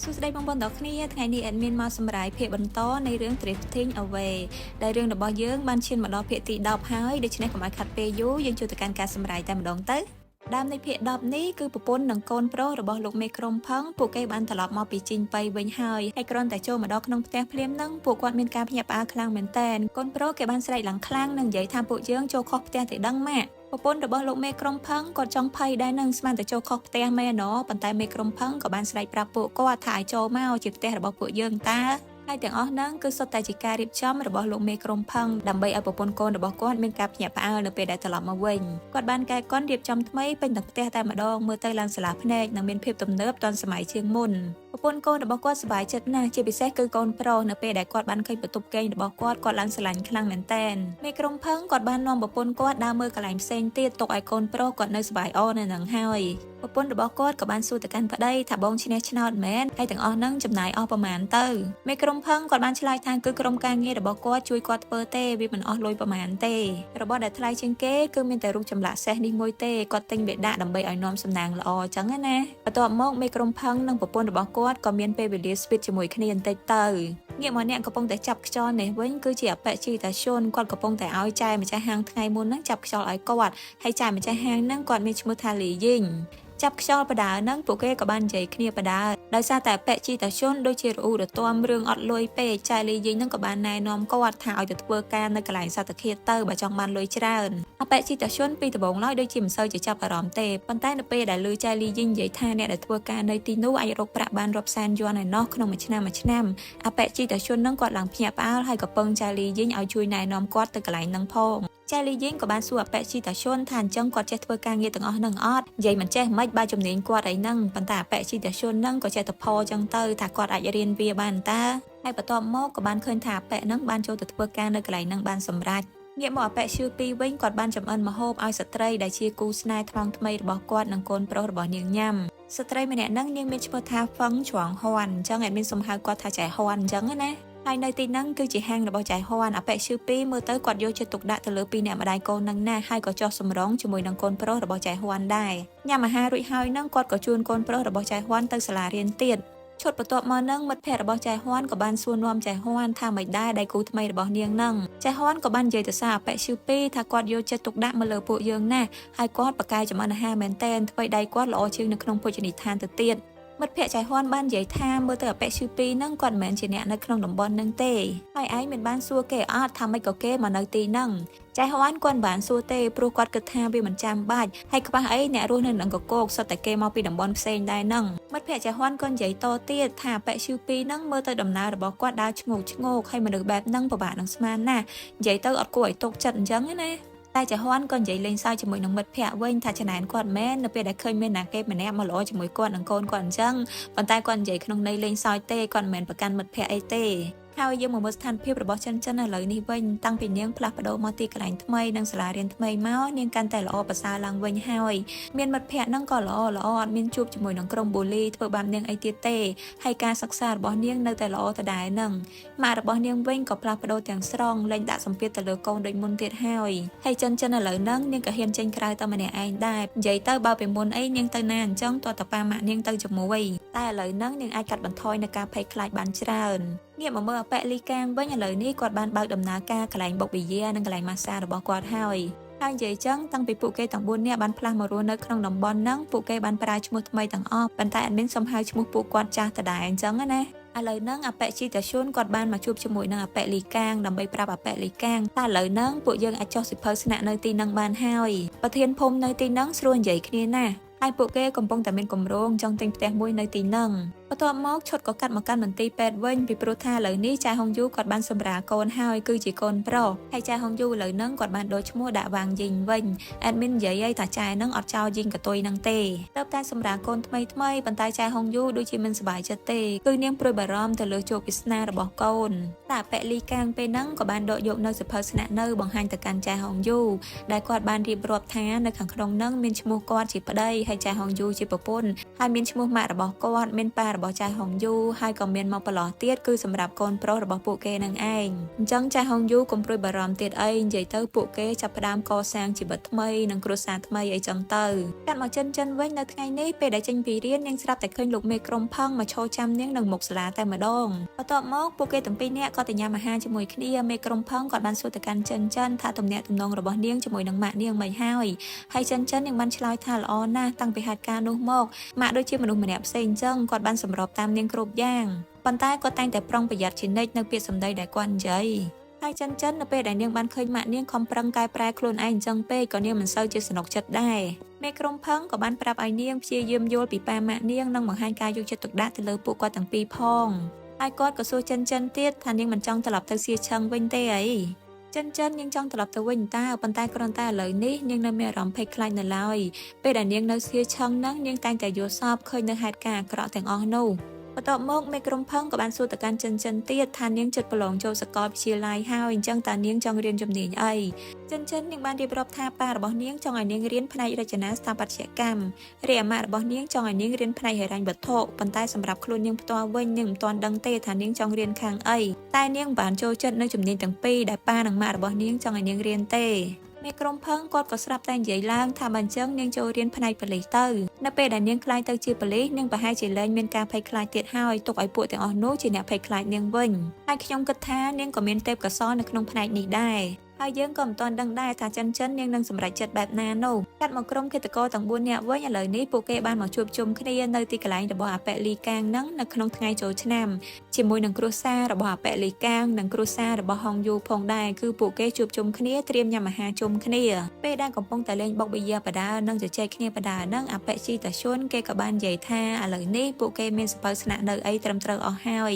សួស្តីបងប្អូនទាំងគ្នាថ្ងៃនេះ admin មកសម្រាយភាគបន្តនៃរឿង Drifting Away ដែលរឿងរបស់យើងបានឈានមកដល់ភាគទី10ហើយដូច្នេះកុំឲ្យខាត់ពេលយូរយើងចូលទៅកាន់ការសម្រាយតែម្ដងទៅដើមនៃភាគ10នេះគឺប្រពន្ធនិងកូនប្រុសរបស់លោកមេក្រុមផឹងពួកគេបានត្រឡប់មកពីជីងប៉ៃវិញហើយគ្រាន់តែចូលមកដល់ក្នុងផ្ទះភ្លាមនឹងពួកគាត់មានការភ្ញាក់ផ្អើលខ្លាំងមែនទែនកូនប្រុសគេបានស្រែកឡើងខ្លាំងនិងនិយាយថាពួកយើងចូលខុសផ្ទះទៅដឹងម៉ាក់ប្រពន្ធរបស់លោកមេក្រុមផឹងគាត់ចង់ភ័យដែរនឹងស្មានតែចូលខុសផ្ទះមែនណប៉ុន្តែមេក្រុមផឹងក៏បានស្រែកប្រាប់ពួកគាត់ថាឲ្យចូលមកជាផ្ទះរបស់ពួកយើងតើហើយទាំងអស់ហ្នឹងគឺសុទ្ធតែជាការរៀបចំរបស់លោកមេក្រុមផឹងដើម្បីឲ្យប្រពន្ធកូនរបស់គាត់មានការភ្ញាក់ផ្អើលនៅពេលដែលត្រឡប់មកវិញគាត់បានកែកុនរៀបចំថ្មីពេញទាំងផ្ទះតែម្ដងមើលទៅឡើងស្លាភ្នែកនិងមានភាពទំនើបទាន់សម័យជាងមុនប្រពន្ធកូនរបស់គាត់សប្បាយចិត្តណាស់ជាពិសេសគឺកូនប្រុសនៅពេលដែលគាត់បានឃើញបន្ទប់គេងរបស់គាត់ឡើងស្រឡាញ់ខ្លាំងមែនទែនមេក្រុមផឹងគាត់បាននាំប្រពន្ធគាត់ដើរមើលកន្លែងផ្សេងទៀតទុកឲ្យកូនប្រុសគាត់នៅសប្បាយអនៅនឹងហើយប្រពន្ធរបស់គាត់ក៏បានសួរទៅកាន់ប្តីថាបងឈ្នះឆ្នោតមែនហើយទាំងអស់ហ្នឹងចំណាយអស់ប្រមាណទៅមេក្រុមផឹងគាត់បានឆ្លើយថាគឺក្រុមការងាររបស់គាត់ជួយគាត់ធ្វើទេវាមិនអស់លុយប្រមាណទេរបស់ដែលថ្លៃជាងគេគឺមានតែរូបចម្លាក់សេះនេះមួយទេគាត់ទិញវាដាក់ដើម្បីឲ្យនាំសំណាងល្អអញ្ចឹងណាបន្ទាប់មកមេក្រុមផឹងនិងប្រពន្ធរបស់គាត់ក៏មានពេលវេលាស្វីតជាមួយគ្នាបន្តិចទៅងាកមកអ្នកកំពុងតែចាប់ខ្យល់នេះវិញគឺជាអបិជីតាឈុនគាត់កំពុងតែឲ្យចែម្ចាស់ហាងថ្ងៃមុនហ្នឹងចាប់ខ្យល់ឲ្យគាត់ហើយចែម្ចាស់ហាងហ្នឹងគាត់មានឈ្មោះថាលីយីងចាប់ខ្យល់បដាហ្នឹងពួកគេក៏បាននិយាយគ្នាបដាដោយសារតែបេជីតាឈុនដូចជារអ៊ូរទាំរឿងអត់លុយពេកចែលីយីងហ្នឹងក៏បានណែនាំគាត់ថាឲ្យទៅធ្វើការនៅកន្លែងសត្វធាតុទៅបើចង់បានលុយច្រើនអបេជីតាឈុនពីដំបូងឡើយដូចជាមិនសូវជាចាប់អារម្មណ៍ទេប៉ុន្តែនៅពេលដែលឮចែលីយីងនិយាយថាអ្នកដែលធ្វើការនៅទីនោះអាចរកប្រាក់បានរាប់សែនយួនឯណោះក្នុងមួយឆ្នាំអបេជីតាឈុនហ្នឹងគាត់ឡើងភ្ញាក់ផ្អើលហើយក៏ពឹងចែលីយីងឲ្យជួយណែនាំគាត់ទៅកន្លែងហ្នឹងផងចែលីយីងក៏បានសួរអបេជីតាឈុនថាអញ្ចឹងគាត់ចេះធ្វើការងារទាំងអស់ហ្នឹងអត់និយាយមិនចេះមិនបើជំនាញគាត់អីហ្នឹងប៉ុន្តែអបេជីតាឈុនហ្នឹងក៏ចេះតែផអញ្ចឹងទៅថាគាត់អាចរៀនវាបានតើហើយបន្ទាប់មកក៏បានឃើញថាអបេហ្នឹងបានចូលទៅធ្វើការនៅកន្លែងហ្នឹងបានសម្រេចងាកមកអបេឈឺពីវិញគាត់បានចំអិនម្ហូបឲ្យស្ត្រីដែលជាគូស្នេហ៍ថ្នងថ្មីរបស់គាត់និងកូនប្រុសរបស់នាងញ៉ាំស្ត្រីម្នាក់ហ្នឹងនាងមានឈ្មោះថាហ្វឹងជ្រងហ៊ွန်អញ្ចឹងឯមានសំហៅគាត់ថាចៃហ៊ွန်អញ្ចឹងណាហើយនៅទីហ្នឹងគឺជាហាងរបស់ចៃហ៊ွန်អបិឈឺពីមើលទៅគាត់យកចិត្តទុកដាក់ទៅលើពីរអ្នកម្ដាយកូនហ្នឹងណាហើយក៏ចោះសម្រងជាមួយនឹងកូនប្រុសរបស់ចៃហ៊ွန်ដែរញ៉ាំអាហាររួចហើយហ្នឹងគាត់ក៏ជួនកូនប្រុសរបស់ចៃហ៊ွန်ទៅសាលារៀនទៀតឈុតបន្ទាប់មកហ្នឹងមិត្តភ័ក្តិរបស់ចៃហ៊ွန်ក៏បានសួរនាំចៃហ៊ွန်ថាមិនដែរដៃគូថ្មីរបស់នាងហ្នឹងចៃហ៊ွန်ក៏បាននិយាយទៅសារអបិឈឺពីថាគាត់យកចិត្តទុកដាក់មកលើពួកយើងណាហើយគាត់ប្រកែចំអិនអាហារមែនតែនធ្វើដៃគាត់ល្អជាងនៅក្នុងភោជនីយដ្ឋានទៅទៀតមិត្តភ័ក្តិចៃហ៊ွန်បាននិយាយថាមើលទៅអបិឈឺពីហ្នឹងគាត់មិនមែនជាអ្នកនៅក្នុងតំបន់ហ្នឹងទេហើយឯងមិនបានសួរគេអត់ថាមិនក៏គេមកនៅទីហ្នឹងចៃហ៊ွန်គាត់មិនបានសួរទេព្រោះគាត់គិតថាវាមិនចាំបាច់ហើយខ្វះអីអ្នករស់នៅនឹងកកោកសុទ្ធតែគេមកពីតំបន់ផ្សេងដែរហ្នឹងមិត្តភ័ក្តិចៃហ៊ွန်ក៏និយាយតទៀតថាអបិឈឺពីហ្នឹងមើលទៅដំណើររបស់គាត់ដើរឈ្ងោកហើយមនុស្សបែបហ្នឹងពិបាកនឹងស្មានណានិយាយទៅអត់គួរឲ្យទុកចិត្តអញ្ចឹងណាតែចៃហ៊ွန်ក៏និយាយលេងសើចជាមួយនឹងមិត្តភ័ក្តិវិញថាចំណែនគាត់មែននៅពេលដែលឃើញមានណាគេម្នាក់មកល្អជាមួយគាត់និងកូនគាត់អញ្ចឹងប៉ុន្តែគាត់និយាយក្នុងន័យលេងសើចទេគាត់មិនមែនប្រកាន់មិត្តភ័ក្តិអីទេហើយយើងមកមើលស្ថានភាពរបស់ចិនឥឡូវនេះវិញតាំងពីនាងផ្លាស់ប្ដូរមកទីកន្លែងថ្មីនិងសាលារៀនថ្មីមកនាងកាន់តែល្អប្រសើរឡើងវិញហើយមានមិត្តភ័ក្តិហ្នឹងក៏ល្អអត់មានជួបជាមួយនឹងក្រុមបូលីធ្វើបាបនាងអីទៀតទេហើយការសិក្សារបស់នាងនៅតែល្អដដែលហ្នឹងម៉ាក់របស់នាងវិញក៏ផ្លាស់ប្ដូរទាំងស្រុងលែងដាក់សម្ពាធទៅលើកូនដូចមុនទៀតហើយចិនឥឡូវហ្នឹងនាងក៏ហ៊ានចេញក្រៅតែម្នាក់ឯងដែរនិយាយទៅបើពីមុនអីនាងទៅណាអញ្ចឹងតើតប៉ាម៉ាក់នាងទៅជាមួយតែឥឡូវហ្នឹងនាងអាចកាត់បន្ថយនៅការភ័យខ្លាចបានច្រើនងាកមកមើលអបិលីកាងវិញឥឡូវនេះគាត់បានបើកដំណើរការកន្លែងបុកវិយានិងកន្លែងម៉ាស្សារបស់គាត់ហើយនិយាយចឹងតាំងពីពួកគេទាំង4នាក់បានផ្លាស់មករស់នៅក្នុងតំបន់ហ្នឹងពួកគេបានប្រើឈ្មោះថ្មីទាំងអស់ប៉ុន្តែអត់មានសំហៅឈ្មោះពួកគាត់ចាស់ដដែលអញ្ចឹងណាឥឡូវហ្នឹងអបិជីតាឈុនគាត់បានមកជួបជាមួយនឹងអបិលីកាងដើម្បីប្រាប់អបិលីកាងតែឥឡូវហ្នឹងពួកយើងអាចចុះសិភៅស្នាក់នៅទីហ្នឹងបានហើយប្រធានភូមិនៅទីហ្នឹងស្រួលនិយាយគ្នាណាហើយពួកគេកំពុងតែមានគម្រោងចង់ទិញផ្ទះមួយនៅទីហ្នឹងបន្ទាប់មកឈុតក៏កាត់មកកាន់មន្ទីរពេទ្យវិញពីព្រោះថាឥឡូវនេះចៅហុងយូគាត់បានសម្រាលកូនហើយគឺជាកូនប្រុសហើយចៅហុងយូឥឡូវហ្នឹងគាត់បានដូរឈ្មោះដាក់វាងយីងវិញអេដមីននិយាយឲ្យថាចៅហ្នឹងអត់ចោលយីងកតុយហ្នឹងទេទៅតែសម្រាលកូនថ្មីប៉ុន្តែចៅហុងយូដូចជាមិនសប្បាយចិត្តទេគឺនាងព្រួយបារម្ភទៅលើជោគវាសនារបស់កូនតែអបិលីកាងពេលហ្នឹងក៏បានដកយកនៅសិភៅស្នាក់នៅបង្ហាញទៅកាន់ចៅហុងយូដែលគាត់បានរៀបរាប់ថានៅខាងក្នុងហ្នឹងមានឈ្មោះគាត់ជាប្តីហើយចៅហុងយូជាប្រពន្ធហើយមានឈ្មោះម៉ាក់របស់គាត់មានប៉ា របស់ចៅហុងយូហើយក៏មានមកប្រឡោះទៀតគឺសម្រាប់កូនប្រុសរបស់ពួកគេនឹងឯងអញ្ចឹងចៅហុងយូកុំព្រួយបារម្ភទៀតអីនិយាយទៅពួកគេចាប់ផ្ដើមកសាងជីវិតថ្មីនិងគ្រួសារថ្មីអីចឹងទៅកាត់មកចិនវិញនៅថ្ងៃនេះពេលដែលចេញពីរៀននាងស្រាប់តែឃើញលោកមេក្រុមផឹងមកឈរចាំនាងនៅមុខសាលាតែម្ដងបន្ទាប់មកពួកគេទាំងពីរនាក់ក៏ទៅញ៉ាំអាហារជាមួយគ្នាមេក្រុមផឹងគាត់បានសួរទៅកាន់ចិនថាទំនាក់ទំនងរបស់នាងជាមួយនឹងម៉ាក់នាងមិនហើយចិននាងបានឆ្លើយថាល្អណាស់តាំងពីហេតុការណ៍នោះមកម៉ាក់ដូចជាមនុស្សម្នាក់ផ្សេងអញ្ចឹងគាត់បានសម្របតាមនាងគ្រប់យ៉ាងប៉ុន្តែគាត់តែងតែប្រុងប្រយ័ត្នជានិច្ចនៅពាក្យសម្ដីដែលគាត់និយាយហើយចិននៅពេលដែលនាងបានឃើញម៉ាក់នាងខំប្រឹងកែប្រែខ្លួនឯងអញ្ចឹងពេកក៏នាងមិនសូវជាសនុកចិត្តដែរមេក្រុមផឹងក៏បានប្រាប់ឲ្យនាងព្យាយាមយល់ពីប៉ាម៉ាក់នាងនិងបង្ហាញការយកចិត្តទុកដាក់ទៅលើពួកគាត់ទាំងពីរផងហើយគាត់ក៏សួរចិនទៀតថានាងមិនចង់ត្រឡប់ទៅសៀឆឹងវិញទេអីចិននាងចង់ត្រឡប់ទៅវិញតើប៉ុន្តែគ្រាន់តែឥឡូវនេះនាងនៅមានអារម្មណ៍ភ័យខ្លាចនៅឡើយពេលដែលនាងនៅសៀឆឹងហ្នឹងនាងតែងតែយល់សប្តិឃើញនៅហេតុការណ៍អាក្រក់ទាំងអស់នោះបន្ទាប់មកមេក្រុមផឹងក៏បានសួរទៅកាន់ចិនទៀតថានាងចិត្តប្រឡងចូលសាកលវិទ្យាល័យហើយអញ្ចឹងតើនាងចង់រៀនជំនាញអីចិននាងបានរៀបរាប់ថាប៉ារបស់នាងចង់ឲ្យនាងរៀនផ្នែករចនាស្ថាបត្យកម្មរីឯម៉ាក់របស់នាងចង់ឲ្យនាងរៀនផ្នែកហិរញ្ញវត្ថុប៉ុន្តែសម្រាប់ខ្លួននាងផ្ទាល់វិញនាងមិនទាន់ដឹងទេថានាងចង់រៀនខាងអីតែនាងបានចូលចិត្តនៅជំនាញទាំងពីរដែលប៉ានិងម៉ាក់របស់នាងចង់ឲ្យនាងរៀនទេមេក្រុមផឹងគាត់ក៏ស្រាប់តែនិយាយឡើងថាបើអញ្ចឹងនាងចូលរៀនផ្នែកប៉ូលីសទៅនៅពេលដែលនាងខ្លាចទៅជាប៉ូលីសនាងប្រហែលជាលែងមានការភ័យខ្លាចទៀតហើយទុកឲ្យពួកទាំងអស់នោះជាអ្នកភ័យខ្លាចនាងវិញហើយខ្ញុំគិតថានាងក៏មានទេពកោសល្យនៅក្នុងផ្នែកនេះដែរហើយយើងក៏មិនទាន់ដឹងដែរថាចិននាងនឹងសម្រេចចិត្តបែបណានោះកាត់មកក្រុមគិតកោទាំង4នាក់វិញឥឡូវនេះពួកគេបានមកជួបជុំគ្នានៅទីកន្លែងរបស់អាប៉ែលីកាងនឹងនៅក្នុងថ្ងៃចូលឆ្នាំជាមួយនឹងគ្រួសាររបស់អាប៉ែលីកាងនិងគ្រួសាររបស់ហុងយូផងដែរគឺពួកគេជួបជុំគ្នាត្រៀមញ៉ាំអាហារជុំគ្នាពេលដែលកំពុងតែលេងបុកប៊ីយ៉ាបដានិងជជែកគ្នាបដានឹងអាប៉ែជីតាឈុនគេក៏បាននិយាយថាឥឡូវនេះពួកគេមានសភៅស្នាក់នៅអីត្រឹមត្រូវអស់ហើយ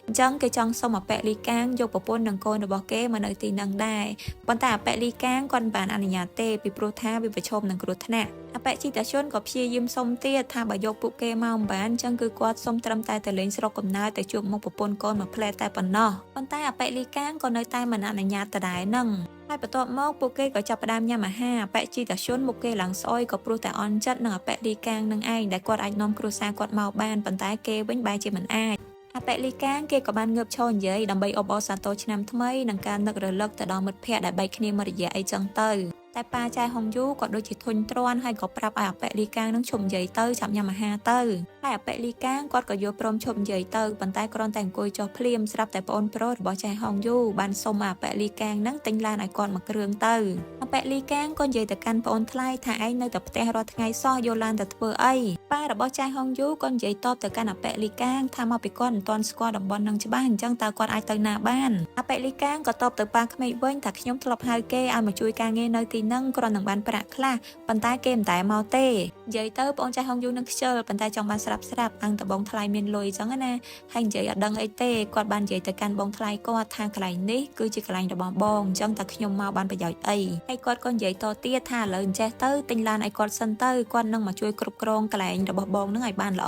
អញ្ចឹងគេចង់សុំអាប៉ែលីកាងយកប្រពន្ធនិងកូនរបស់គេមកនៅទីនឹងដែរប៉ុន្តែអាប៉ែលីកាងគាត់មិនបានអនុញ្ញាតទេពីព្រោះថាវាប្រឈមនឹងគ្រោះថ្នាក់អាប៉ែជីតាឈុនក៏ព្យាយាមសុំទៀតថាបើយកពួកគេមកមិនបានអញ្ចឹងគឺគាត់សុំត្រឹមតែទៅលេងស្រុកកំណើតទៅជួបមុខប្រពន្ធកូនមួយផ្លែតែប៉ុណ្ណោះប៉ុន្តែអាប៉ែលីកាងក៏នៅតែមិនអនុញ្ញាតដដែលនឹងហើយបន្ទាប់មកពួកគេក៏ចាប់ផ្ដើមញ៉ាំអាហារអាប៉ែជីតាឈុនមុខគេឡើងស្អុយក៏ព្រោះតែអន់ចិត្តនឹងអាប៉ែលីកាងនឹងឯងដែលគាត់អាចនាំគ្រួសារគាត់មកបានប៉ុន្តែគេវិញបែរជាមិនអាចអាប៉ែលីកាងគេក៏បានងើបឈរនិយាយដើម្បីអបអរសាទរឆ្នាំថ្មីនិងការនឹករលឹកទៅដល់មិត្តភ័ក្តិដែលបែកគ្នាមួយរយៈអីចឹងទៅតែប៉ាចៅហុងយូក៏ដូចជាធុញទ្រាន់ហើយក៏ប្រាប់ឲ្យអាប៉ែលីកាងនឹងឈប់និយាយទៅចាប់ញ៉ាំអាហារទៅហើយអាប៉ែលីកាងគាត់ក៏យល់ព្រមឈប់និយាយទៅប៉ុន្តែគ្រាន់តែអង្គុយចុះភ្លាមស្រាប់តែប្អូនប្រុសរបស់ចៅហុងយូបានសុំអាប៉ែលីកាងនឹងទិញឡានឲ្យគាត់មួយគ្រឿងទៅអាប៉ែលីកាងក៏និយាយទៅកាន់ប្អូនថ្លៃថាឯងនៅតែផ្ទះរាល់ថ្ងៃសោះយកឡានទៅធ្វើអីប៉ារបស់ចៅហុងយូក៏និយាយតបទៅកាន់អាប៉ែលីកាងថាមកពីគាត់មិនទាន់ស្គាល់តំបន់នឹងច្បាស់អញ្ចឹងតើគាត់អាចទៅណាបានអាប៉ែលីកាងក៏តបទៅប៉ាក្មេកវិញថាខ្ញុំធ្លាប់ហៅគេឲ្យមកជួយការងារនៅទីហ្នឹងគ្រាន់នឹងបានប្រាក់ខ្លះប៉ុន្តែគេមិនតែមកទេនិយាយទៅបងចៅហុងយូនឹងខ្ជិលប៉ុន្តែចង់បានស្រាប់អង្គតបងថ្លៃមានលុយចឹងណាហើយនិយាយអត់ដឹងអីទេគាត់បាននិយាយទៅកាន់បងថ្លៃគាត់ថាកន្លែងនេះគឺជាកន្លែងរបស់បងអញ្ចឹងតែខ្ញុំមកបានប្រយោជន៍អីហើយគាត់ក៏និយាយតទៀតថាឥឡូវអញ្ចេះទៅទិញឡានឲ្យគាត់សិនទៅគាត់នឹងមកជួយគ្រប់គ្រងកន្លែងរបស់បងនឹងឲ្យបានល្អ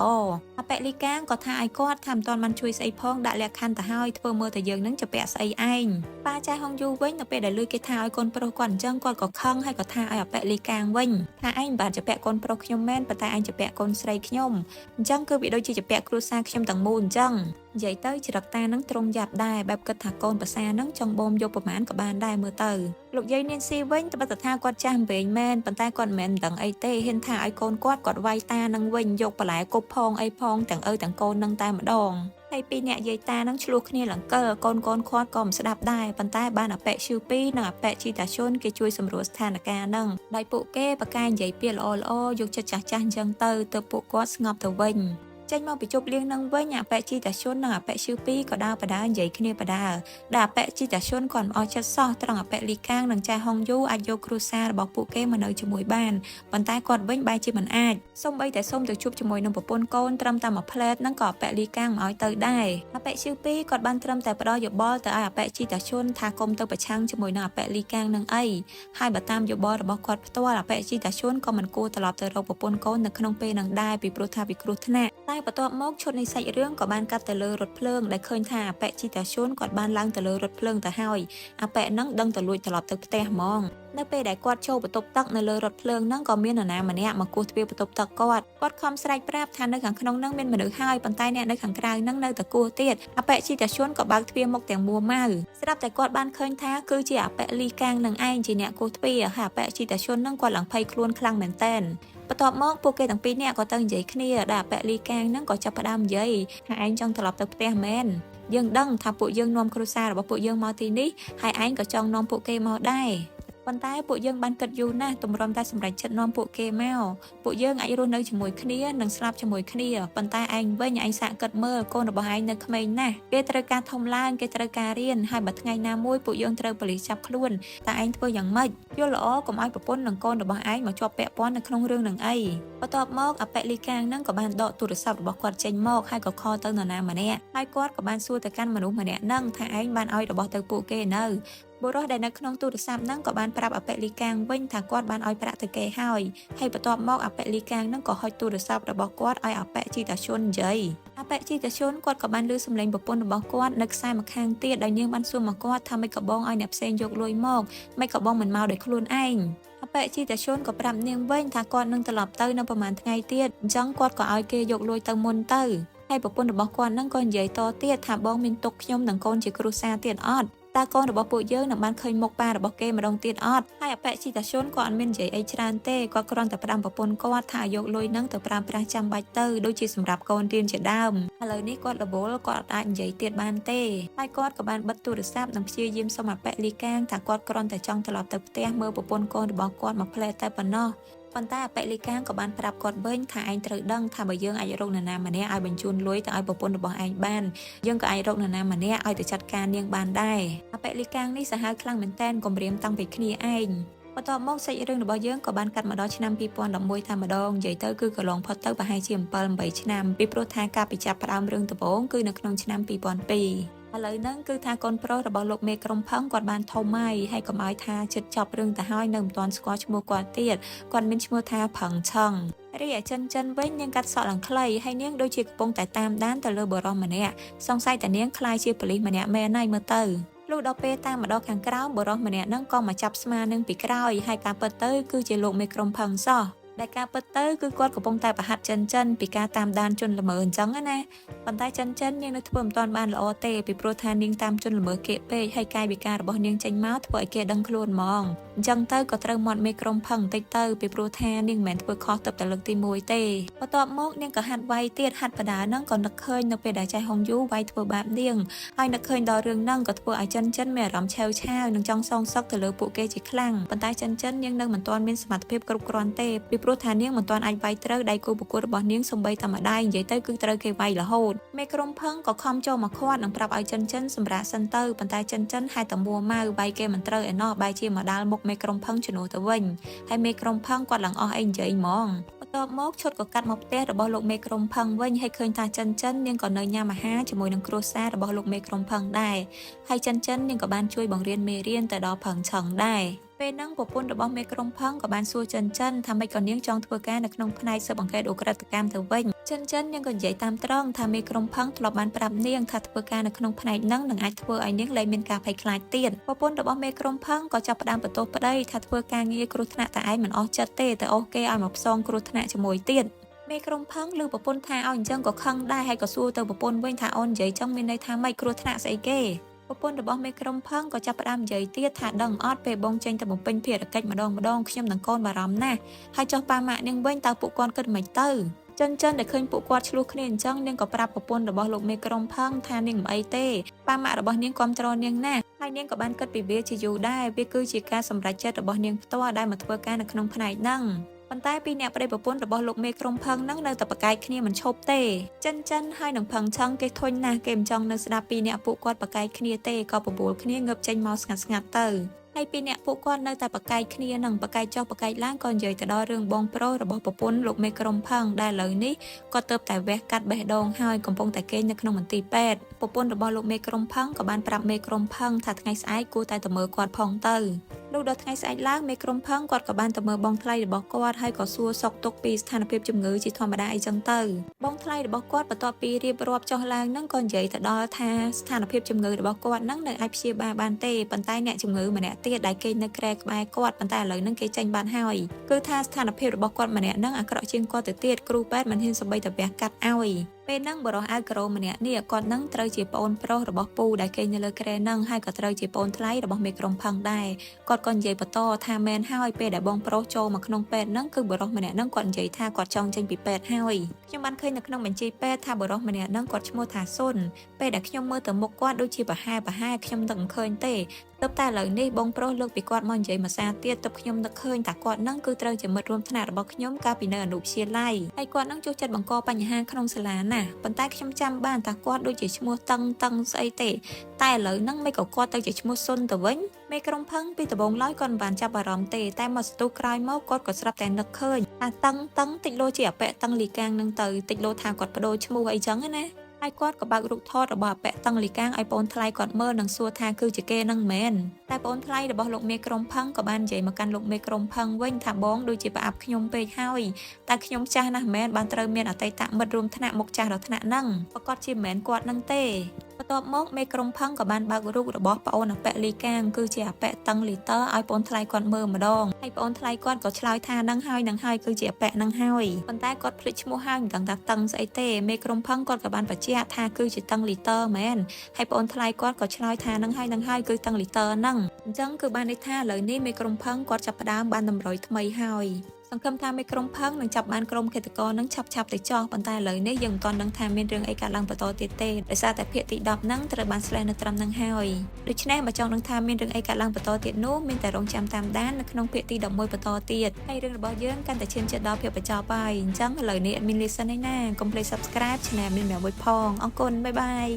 អាប៉ែលីកាងក៏ថាឲ្យគាត់ថាមិនទាន់បានជួយស្អីផងដាក់លក្ខខណ្ឌទៅឲ្យធ្វើមើលតែយើងនឹងជាពាក់ស្អីឯងប៉ាចៅហុងយូវិញនៅពេលដែលលឺគេថាឲ្យកូនប្រុសគាត់អញ្ចឹងគាត់ក៏ខឹងហើយក៏ថាឲ្យអាប៉ែលីកាងវិញថាឯងមិនបានជាពាក់កូនប្រុសខ្ញុំមែនប៉ុន្តែឯងជាពាក់កូនស្រីខ្ញុំអញ្ចឹងគឺវាដូចជាពាក់គ្រួសារខ្ញុំទាំងមូលអញ្ចឹងនិយាយទៅច្រឹកតានឹងទ្រង់យ៉ាប់ដែរបែបគិតថាកូនប្រសានឹងចង់បូមយកប្រមាណក៏បានដែរមើលទៅលោកយាយនាងស៊ីវិញត្បិតថាគាត់ចាស់វែងមែនប៉ុន្តែគាត់មិនមែនដឹងអីទេហ៊ានថាឲ្យកូនគាត់វាយតានឹងវិញយកបន្លែគប់ផងអីផងទាំងទាំងកូននឹងតែម្ដងហើយពីរអ្នកយាយតានឹងឆ្លោះគ្នាលង្កលកូនគាត់ក៏មិនស្ដាប់ដែរប៉ុន្តែបានអាប៉ែឈឺពីនិងអាប៉ែជីតាឈុនគេជួយសម្រួលស្ថានភាពនឹងដោយពួកគេបកកាយនិយាយពាក្យល្អយកចិត្តចាស់អញ្ចឹងទៅពួកគាត់ស្ងប់ទៅវិញចេញមកពីជប់លៀងនឹងវិញអាប៉ែជីតាឈុននិងអាប៉ែឈឺពីក៏ដើរបដានិយាយគ្នាបដាដែលអាប៉ែជីតាឈុនគាត់មិនអស់ចិត្តសោះត្រង់អាប៉ែលីកាងនិងចាស់ហុងយូអាចយកគ្រួសាររបស់ពួកគេមកនៅជាមួយបានប៉ុន្តែគាត់វិញបែរជាមិនអាចសូម្បីតែសូមទៅជួបជាមួយនឹងប្រពន្ធកូនត្រឹមតែមួយផ្លែតនឹងក៏អាប៉ែលីកាងមិនឲ្យទៅដែរអាប៉ែឈឺពីគាត់បានត្រឹមតែផ្ដល់យោបល់ទៅឲ្យអាប៉ែជីតាឈុនថាកុំទៅប្រឆាំងជាមួយនឹងអាប៉ែលីកាងនឹងអីហើយបើតាមយោបល់របស់គាត់ផ្ទាល់អាប៉ែជីតាឈុនក៏មិនគួរត្រឡប់ទៅរកប្រពន្ធកូននៅក្នុងពេលនឹងដែរពីព្រោះថាវាគ្រោះថ្នាក់តែ បន្ទាប់មកឈុតនៃសាច់រឿងក៏បានកាត់ទៅលើរថភ្លើងដែលឃើញថាអប៉ែជីតាឈុនគាត់បានឡើងទៅលើរថភ្លើងទៅហើយអប៉ែនឹងដឹងទៅលួចត្រឡប់ទៅផ្ទះហ្មងនៅពេលដែលគាត់ចូលបន្ទប់ទឹកនៅលើរថភ្លើងហ្នឹងក៏មាននរណាម្នាក់មកគោះទ្វារបន្ទប់ទឹកគាត់ខំស្រែកប្រាប់ថានៅខាងក្នុងហ្នឹងមានមនុស្សហើយប៉ុន្តែអ្នកនៅខាងក្រៅហ្នឹងនៅតែគោះទៀតអប៉ែជីតាឈុនក៏បើកទ្វារមុខទាំងមួម៉ៅស្រាប់តែគាត់បានឃើញថាគឺជាអប៉ែលីកាងនឹងឯងជាអ្នកគោះទ្វារហើយអប៉ែជីតាឈុនហ្នឹងគាត់ឡើងភ័យខ្លួនខ្លាំងមែនទែនបន្ទាប់មកពួកគេទាំងពីរនាក់ក៏ទៅនិយាយគ្នាដែលអប៉ែលីកាងហ្នឹងក៏ចាប់ផ្ដើមនិយាយថាឯងចង់ត្រឡប់ទៅផ្ទះមែនយើងដឹងថាពួកយើងនាំគ្រួសាររបស់ពួកយើងមកទីនេះហើយឯងក៏ចង់នាំពួកគេមកដែរប៉ុន្តែពួកយើងបានគិតយូរណាស់ទម្រាំតែសម្រេចចិត្តនាំពួកគេមកពួកយើងអាចរស់នៅជាមួយគ្នានិងស្លាប់ជាមួយគ្នាប៉ុន្តែឯងវិញឯងសាកគិតមើលកូនរបស់ឯងនៅក្មេងណាស់គេត្រូវការធំឡើងគេត្រូវការរៀនហើយបើថ្ងៃណាមួយពួកយើងត្រូវប៉ូលីសចាប់ខ្លួនតើឯងធ្វើយ៉ាងម៉េចយល់ល្អកុំឲ្យប្រពន្ធនិងកូនរបស់ឯងមកជាប់ពាក់ព័ន្ធនៅក្នុងរឿងនឹងអីបន្ទាប់មកអប៉ែលីកាងហ្នឹងក៏បានដកទូរស័ព្ទរបស់គាត់ចេញមកហើយក៏ខលទៅនរណាម្នាក់ហើយគាត់ក៏បានសួរទៅកាន់មនុស្សម្នាក់ហ្នឹងថាឯងបានឲ្យរបស់ទៅពួកគេនៅបុរសដែលនៅក្នុងទូរស័ព្ទហ្នឹងក៏បានប្រាប់អប៉ែលីកាងវិញថាគាត់បានឲ្យប្រាក់ទៅគេហើយបន្ទាប់មកអប៉ែលីកាងហ្នឹងក៏ហុចទូរស័ព្ទរបស់គាត់ឲ្យអប៉ែជីតាឈុននិយាយអប៉ែជីតាឈុនគាត់ក៏បានឮសំឡេងប្រពន្ធរបស់គាត់នៅខ្សែម្ខាងទៀតដោយនាងបានសួរមកគាត់ថាមិនក៏បងឲ្យអ្នកផ្សេងយកលុយមកមិនក៏បងមិនមកដោយខ្លួនឯងអប៉ែជីតាឈុនក៏ប្រាប់នាងវិញថាគាត់នឹងត្រឡប់ទៅនៅប្រហែលថ្ងៃទៀតអញ្ចឹងគាត់ក៏ឲ្យគេយកលុយទៅមុនទៅហើយប្រពន្ធរបស់គាត់ហ្នឹងក៏និយាយតទៀតថាបងមានទុកខ្ញុំនិងកូនជាគ្រួសារទៀតអត់តើកូនរបស់ពួកយើងនឹងបានឃើញមុខប៉ារបស់គេម្ដងទៀតអត់ហើយអប៉ែជីតាឈុនក៏អត់មាននិយាយអីច្រើនទេគាត់គ្រាន់តែផ្ដាំប្រពន្ធគាត់ថាយកលុយហ្នឹងទៅប្រើប្រាស់ចាំបាច់ទៅដូចជាសម្រាប់កូនរៀនជាដើមឥឡូវនេះគាត់រវល់គាត់អាចនិយាយទៀតបានទេហើយគាត់ក៏បានបិទទូរស័ព្ទនិងព្យាយាមសុំអប៉ែលីកាងថាគាត់គ្រាន់តែចង់ត្រឡប់ទៅផ្ទះមើលប្រពន្ធកូនរបស់គាត់មកផ្លែតែប៉ុណ្ណោះប៉ុន្តែអប៉ែលីកាងក៏បានប្រាប់គាត់វិញថាឯងត្រូវដឹងថាបើយើងអាចរកនរណាម្នាក់ឲ្យបញ្ជូនលុយទៅឲ្យប្រពន្ធរបស់ឯងបានយើងក៏អាចរកនរណាម្នាក់ឲ្យទៅចាត់ការនាងបានដែរអប៉ែលីកាងនេះសាហាវខ្លាំងមែនទែនគំរាមតាំងពីគ្នាឯងបន្ទាប់មកសាច់រឿងរបស់យើងក៏បានកាត់មកដល់ឆ្នាំ2011តែម្ដងនិយាយទៅគឺកន្លងផុតទៅប្រហែលជា7-8ឆ្នាំពីព្រោះថាការបញ្ចាប់ផ្ដើមរឿងដំបូងគឺនៅក្នុងឆ្នាំ2002ឥឡូវហ្នឹងគឺថាកូនប្រុសរបស់លោកមេក្រុមផឹងគាត់បានធំហើយកុំឲ្យថាជិតចប់រឿងទៅហើយនៅមិនទាន់ស្គាល់ឈ្មោះគាត់ទៀតគាត់មានឈ្មោះថាផឹងឆឹងរីឯចិនវិញនាងកាត់សក់ឡើងខ្លីហើយនាងដូចជាកំពុងតែតាមដានទៅលើបុរសម្នាក់សង្ស័យតែនាងខ្លាយជាប៉ូលីសម្នាក់មែនហើយមើលទៅលុះដល់ពេលតាមម្ដងខាងក្រោមបុរសម្នាក់ហ្នឹងក៏មកចាប់ស្មានឹងពីក្រោយហើយការពិតទៅគឺជាលោកមេក្រុមផឹងសោះដែលការពិតទៅគឺគាត់កំពុងតែប្រហាត់ចិនពីការតាមដានជនល្មើសអញ្ចឹងណាប៉ុន្តែចិននាងនៅធ្វើមិនទាន់បានល្អទេពីព្រោះថានាងតាមជនល្មើសគេពេកហើយកាយវិការរបស់នាងចេញមកធ្វើឲ្យគេដឹងខ្លួនហ្មងអញ្ចឹងទៅក៏ត្រូវមាត់មេក្រុមផឹងបន្តិចទៅពីព្រោះថានាងមិនមែនធ្វើខុសទៅតែលើកទី1ទេបន្ទាប់មកនាងក៏ហាត់វាយទៀតហាត់បដាហ្នឹងក៏នឹកឃើញនៅពេលដែលចៃហុងយូវាយធ្វើបាបនាងហើយនឹកឃើញដល់រឿងហ្នឹងក៏ធ្វើឲ្យចិនមានអារម្មណ៍ឆេវឆាវនិងចង់សងសឹកទៅលើពួកគេជាខ្លាំងប៉ុន្តែចិននាងនៅមិនទាន់មានសមត្ថភាពគ្រប់គ្រាន់ទេពីព្រោះថានាងមិនទាន់អាចវាយត្រូវដៃគូប្រកួតរបស់នាងសំបីតែម្ដាយនិយាយទៅគឺត្រូវគេវាយរហូតមេក្រុមផឹងក៏ខំចូលមកខាត់និងប្រាប់ឲ្យចិនសម្រាប់សិនទៅប៉ុន្តែចិនហេតុតែមួម៉ៅវាយគេមិនត្រូវឯណោះបែរជាមកដាល់មុខមេក្រុមផឹងជំនួសទៅវិញហើយមេក្រុមផឹងគាត់ឡើងអស់អីនិយាយហ្មងបន្ទាប់មកឈុតក៏កាត់មកផ្ទះរបស់លោកមេក្រុមផឹងវិញហើយឃើញថាចិននាងក៏នៅញ៉ាំអាហារជាមួយនឹងគ្រួសាររបស់លោកមេក្រុមផឹងដែរហើយចិននាងក៏បានជួយបង្រៀនមេរៀនទៅដល់ផឹងឆឹងដែរពេលហ្នឹងប្រពន្ធរបស់មេក្រុមផឹងក៏បានសួរចិនថាម៉េចក៏នាងចង់ធ្វើការនៅក្នុងផ្នែកស៊ើបអង្កេតឧក្រិដ្ឋកម្មទៅវិញចិននាងក៏និយាយតាមត្រង់ថាមេក្រុមផឹងធ្លាប់បានប្រាប់នាងថាធ្វើការនៅក្នុងផ្នែកហ្នឹងនឹងអាចធ្វើឲ្យនាងលែងមានការភ័យខ្លាចទៀតប្រពន្ធរបស់មេក្រុមផឹងក៏ចាប់ផ្ដើមបន្ទោសប្តីថាធ្វើការងារគ្រោះថ្នាក់តែឯងមិនអស់ចិត្តទេតែអូសគេឲ្យមកផ្សងគ្រោះថ្នាក់ជាមួយទៀតមេក្រុមផឹងឮប្រពន្ធថាឲ្យអញ្ចឹងក៏ខឹងដែរហើយក៏សួរទៅប្រពន្ធវិញថាអូននិយាយចឹងមានន័យថាម៉េចគ្រោះថ្នាក់ស្អីគេប្រពន្ធរបស់មេក្រុមផឹងក៏ចាប់ផ្ដើមនិយាយទៀតថាដឹងអត់ពេលបងចេញទៅបំពេញភារកិច្ចម្ដងខ្ញុំនិងកូនបារម្ភណាស់ហើយចុះប៉ាម៉ាក់នាងវិញតើពួកគាត់គិតមិនទៅចិនដែលឃើញពួកគាត់ឆ្លោះគ្នាអញ្ចឹងនាងក៏ប្រាប់ប្រពន្ធរបស់លោកមេក្រុមផឹងថានាងមិនអីទេប៉ាម៉ាក់របស់នាងគាំទ្រនាងណាស់ហើយនាងក៏បានគិតពីវាជាយូរដែរវាគឺជាការសម្រេចចិត្តរបស់នាងផ្ទាល់ដែលមកធ្វើការនៅក្នុងផ្នែកហ្នឹងប៉ុន្តែពីអ្នកប្តីប្រពន្ធរបស់លោកមេក្រុមផឹងហ្នឹងនៅតែប្រកែកគ្នាមិនឈប់ទេចិនហើយនឹងផឹងឆឹងគេធុញណាស់គេមិនចង់នៅស្ដាប់ពីអ្នកពួកគាត់ប្រកែកគ្នាទេក៏បបួលគ្នាងើបចេញមកស្ងាត់ទៅ ហើយពីអ្នកពួកគាត់នៅតែប្រកែកគ្នានឹងប្រកែកចុះប្រកែកឡើងក៏និយាយទៅដល់រឿងបងប្រុសរបស់ប្រពន្ធលោកមេក្រុមផឹងដែលឥឡូវនេះគាត់ទៅតែវះកាត់បេះដូងហើយកំពុងតែគេងនៅក្នុងមន្ទីរពេទ្យប្រពន្ធរបស់លោកមេក្រុមផឹងក៏បានប្រាប់មេក្រុមផឹងថាថ្ងៃស្អែកគួរតែទៅមើលគាត់ផងទៅលុះដល់ថ្ងៃស្អែកឡើងមេក្រុមផឹងគាត់ក៏បានទៅមើលបងថ្លៃរបស់គាត់ហើយក៏សួរសុខទុក្ខពីស្ថានភាពជំងឺជាធម្មតាអីចឹងទៅបងថ្លៃរបស់គាត់បន្ទាប់ពីរៀបរាប់ចុះឡើងហ្នឹងក៏និយាយទៅដល់ថាស្ថានភាពជំងឺរបស់គាត់ហ្នឹងនៅអាចព្យាបាលបានទេប៉ុន្តែអ្នកជំងឺម្នាក់ទៀតដែលគេនៅក្រែក្បែរគាត់ប៉ុន្តែឥឡូវហ្នឹងគេចេញបានហើយគឺថាស្ថានភាពរបស់គាត់ម្នាក់ហ្នឹងអាក្រក់ជាងគាត់ទៅទៀតគ្រូពេទ្យមិនហ៊ានសម្បីតែវះកាត់ឲ្យពេលហ្នឹងបរិះអាវការ៉ូម្នាក់នេះគាត់ហ្នឹងត្រូវជាប្អូនប្រុសរបស់ពូដែលគេនៅលើក្រែហ្នឹងហើយក៏ត្រូវជាប្អូនថ្លៃរបស់មេក្រុមផឹងដែរគាត់ក៏និយាយបន្តថាមែនហើយពេលដែលបងប្រុសចូលមកក្នុងពេទ្យហ្នឹងគឺបរិះម្នាក់ហ្នឹងគាត់និយាយថាគាត់ចង់ចេញពីពេទ្យហើយខ្ញុំបានឃើញនៅក្នុងបញ្ជីពេទ្យថាបរិះម្នាក់ហ្នឹងគាត់ឈ្មោះថាសុនពេលដែលខ្ញុំមើលទៅមុខគាត់ដូចជាប្រហែលខ្ញុំនឹកមិនឃើញទេទើបតែឥឡូវនេះបងប្រុសលើកពីគាត់មកនិយាយមួយសារទៀតទើបខ្ញុំនឹកឃើញថាគាត់ហ្នឹងគឺត្រូវជាមិត្តរួមថ្នាក់របស់ខ្ញុំកាលពីនៅអនុវិទ្យាល័យហើយគាត់ហ្នឹងចូលចិត្តបង្កបញ្ហាក្នុងសាលាណាប៉ុន្តែខ្ញុំចាំបានថាគាត់ដូចជាឈ្មោះតឹងស្អីទេតែឥឡូវហ្នឹងមិនក៏គាត់ទៅជាឈ្មោះសុនទៅវិញមេក្រុមផឹងពីដំបូងឡើយគាត់មិនបានចាប់អារម្មណ៍ទេតែមកសន្ទុះក្រោយមកគាត់ក៏ស្រាប់តែនឹកឃើញថាតឹងតិចលោជាអពៈតឹងលីកាងហ្នឹងទៅតិចលោថាគាត់បដូរឈ្មោះអីចឹងណាហើយគាត់ក៏បើករូបថតរបស់អពៈតឹងលីកាងឲ្យប្អូនថ្លៃគាត់មើលនិងសួរថាគឺជាគេនឹងមែនតែប្អូនថ្លៃរបស់លោកមេក្រុមផឹងក៏បាននិយាយមកកាន់លោកមេក្រុមផឹងវិញថាបងដូចជាប្រអាប់ខ្ញុំពេកហើយតែខ្ញុំចាស់ណាស់មែនបានត្រូវមានអតីតមិត្តរួមថ្នាក់មកចាស់ដល់ថ្នាក់ហ្នឹងប្រកាសជាមិនមែនគាត់នឹងទេបន្ទាប់មកមេក្រុមផឹងក៏បានបើករូបរបស់ប្អូនអពៈលីកាងគឺជាអពៈតឹងលីតើឲ្យប្អូនថ្លៃគាត់មើលម្ដងហើយប្អូនថ្លៃគាត់ក៏ឆ្លើយថានឹងហើយគឺជាអពៈនឹងហើយប៉ុន្តែគាត់ភ្លេចឈ្មោះហើយមិនដឹងថាតឹងស្អីទេមេក្រុមផឹងគាត់ក៏បានបញ្ជាក់ថាគឺជាតឹងលីតើមែនហើយប្អូនថ្លៃគាត់ក៏ឆ្លើយថានឹងហើយគឺតឹងលីតើហ្នឹងអញ្ចឹងគឺបានន័យថាឥឡូវនេះមេក្រុមផឹងគាត់ចាប់ផ្ដើមបានតម្រុយថ្មីហើយសង្ឃឹមថាមេក្រុមផឹងនឹងចាប់បានក្រុមឃាតករនឹងឆាប់ទៅចោះប៉ុន្តែឥឡូវនេះយើងមិនទាន់ដឹងថាមានរឿងអីកើតឡើងបន្តទៀតទេដោយសារតែភាគទី10ហ្នឹងត្រូវបានស្លេះនៅត្រឹមហ្នឹងហើយដូច្នេះបើចង់ដឹងថាមានរឿងអីកើតឡើងបន្តទៀតនោះមានតែរងចាំតាមដាននៅក្នុងភាគទី11បន្តទៀតហើយរឿងរបស់យើងកាន់តែឈានជិតដល់ភាគបញ្ចប់ហើយអញ្ចឹងឥឡូវនេះ admin listen ឯណាកុំភ្លេច subscribe channel មានមែនមួយផងអរគុណបាយបាយ